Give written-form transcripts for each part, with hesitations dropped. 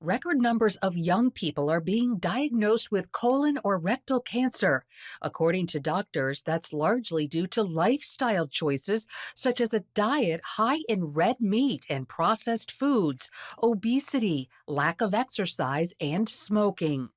Record numbers of young people are being diagnosed with colon or rectal cancer. According to doctors, that's largely due to lifestyle choices such as a diet high in red meat and processed foods, obesity, lack of exercise, and smoking.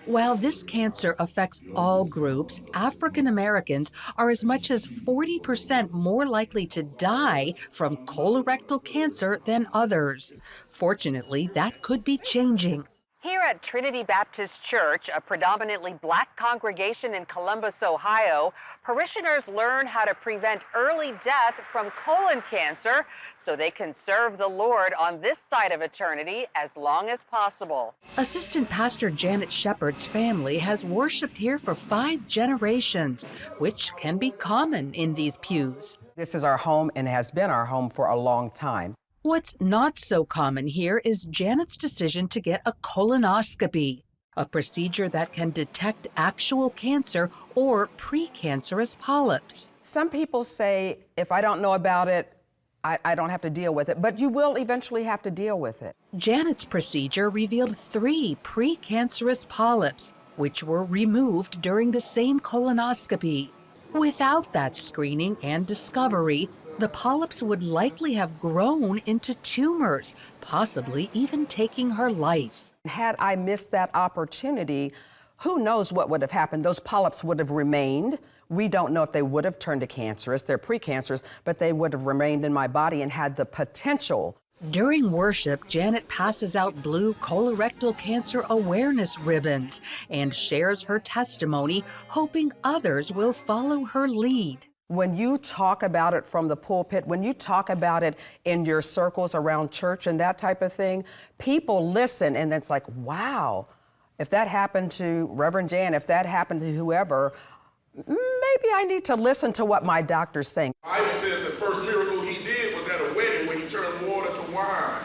While this cancer affects all groups, African Americans are as much as 40% more likely to die from colorectal cancer than others. Fortunately, that could be changing. Here at Trinity Baptist Church, a predominantly black congregation in Columbus, Ohio, parishioners learn how to prevent early death from colon cancer so they can serve the Lord on this side of eternity as long as possible. Assistant Pastor Janet Shepard's family has worshiped here for 5 generations, which can be common in these pews. This is our home and has been our home for a long time. What's not so common here is Janet's decision to get a colonoscopy, a procedure that can detect actual cancer or precancerous polyps. Some people say, if I don't know about it, I don't have to deal with it, but you will eventually have to deal with it. Janet's procedure revealed 3 precancerous polyps, which were removed during the same colonoscopy. Without that screening and discovery, the polyps would likely have grown into tumors, possibly even taking her life. Had I missed that opportunity, who knows what would have happened? Those polyps would have remained. We don't know if they would have turned to cancerous. They're precancerous, but they would have remained in my body and had the potential. During worship, Janet passes out blue colorectal cancer awareness ribbons and shares her testimony, hoping others will follow her lead. When you talk about it from the pulpit, when you talk about it in your circles around church and that type of thing, people listen, and it's like, wow, if that happened to Reverend Jan, if that happened to whoever, maybe I need to listen to what my doctor's saying. The Bible says the first miracle he did was at a wedding when he turned water to wine.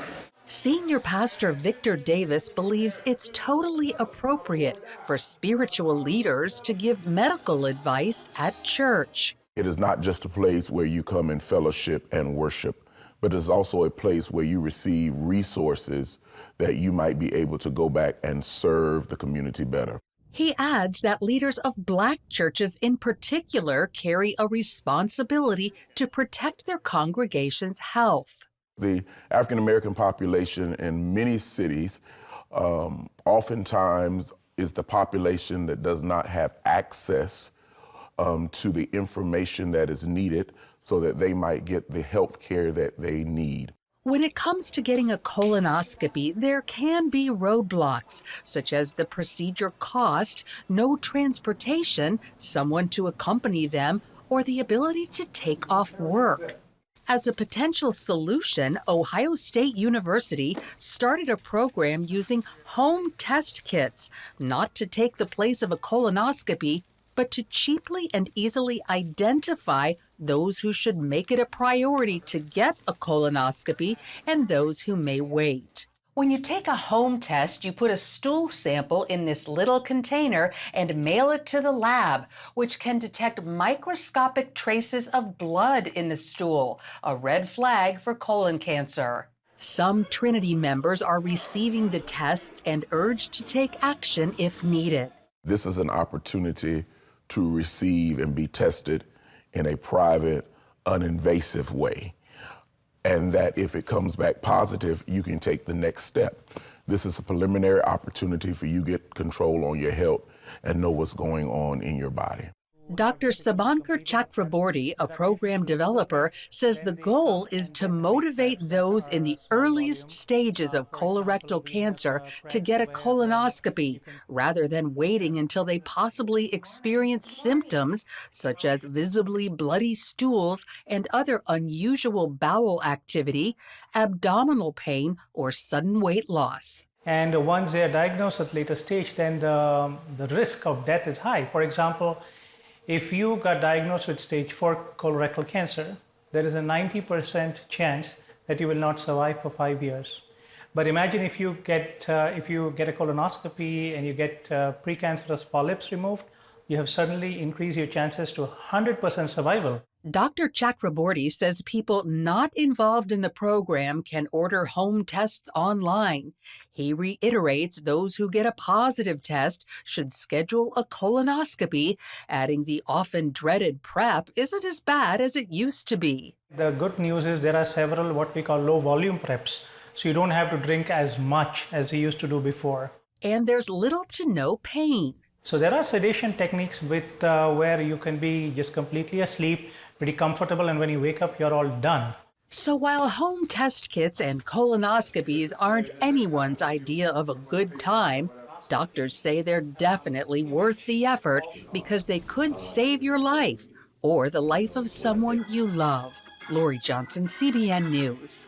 Senior Pastor Victor Davis believes it's totally appropriate for spiritual leaders to give medical advice at church. It is not just a place where you come and fellowship and worship, but it's also a place where you receive resources that you might be able to go back and serve the community better. He adds that leaders of Black churches in particular carry a responsibility to protect their congregation's health. The African American population in many cities oftentimes is the population that does not have access to the information that is needed so that they might get the health care that they need. When it comes to getting a colonoscopy, there can be roadblocks, such as the procedure cost, no transportation, someone to accompany them, or the ability to take off work. As a potential solution, Ohio State University started a program using home test kits, not to take the place of a colonoscopy, but to cheaply and easily identify those who should make it a priority to get a colonoscopy and those who may wait. When you take a home test, you put a stool sample in this little container and mail it to the lab, which can detect microscopic traces of blood in the stool, a red flag for colon cancer. Some Trinity members are receiving the tests and urged to take action if needed. This is an opportunity to receive and be tested in a private, uninvasive way. And that if it comes back positive, you can take the next step. This is a preliminary opportunity for you to get control on your health and know what's going on in your body. Dr. Sabankar Chakraborty, a program developer, says the goal is to motivate those in the earliest stages of colorectal cancer to get a colonoscopy, rather than waiting until they possibly experience symptoms such as visibly bloody stools and other unusual bowel activity, abdominal pain, or sudden weight loss. And once they are diagnosed at later stage, then the risk of death is high. For example, if you got diagnosed with stage 4 colorectal cancer, there is a 90% chance that you will not survive for 5 years. But imagine if you get a colonoscopy and you get precancerous polyps removed, you have suddenly increased your chances to 100% survival. Dr. Chakraborty says people not involved in the program can order home tests online. He reiterates those who get a positive test should schedule a colonoscopy, adding the often dreaded prep isn't as bad as it used to be. The good news is there are several what we call low volume preps, so you don't have to drink as much as you used to do before. And there's little to no pain. So there are sedation techniques with where you can be just completely asleep, pretty comfortable, and when you wake up, you're all done. So while home test kits and colonoscopies aren't anyone's idea of a good time, doctors say they're definitely worth the effort because they could save your life or the life of someone you love. Lorie Johnson, CBN News.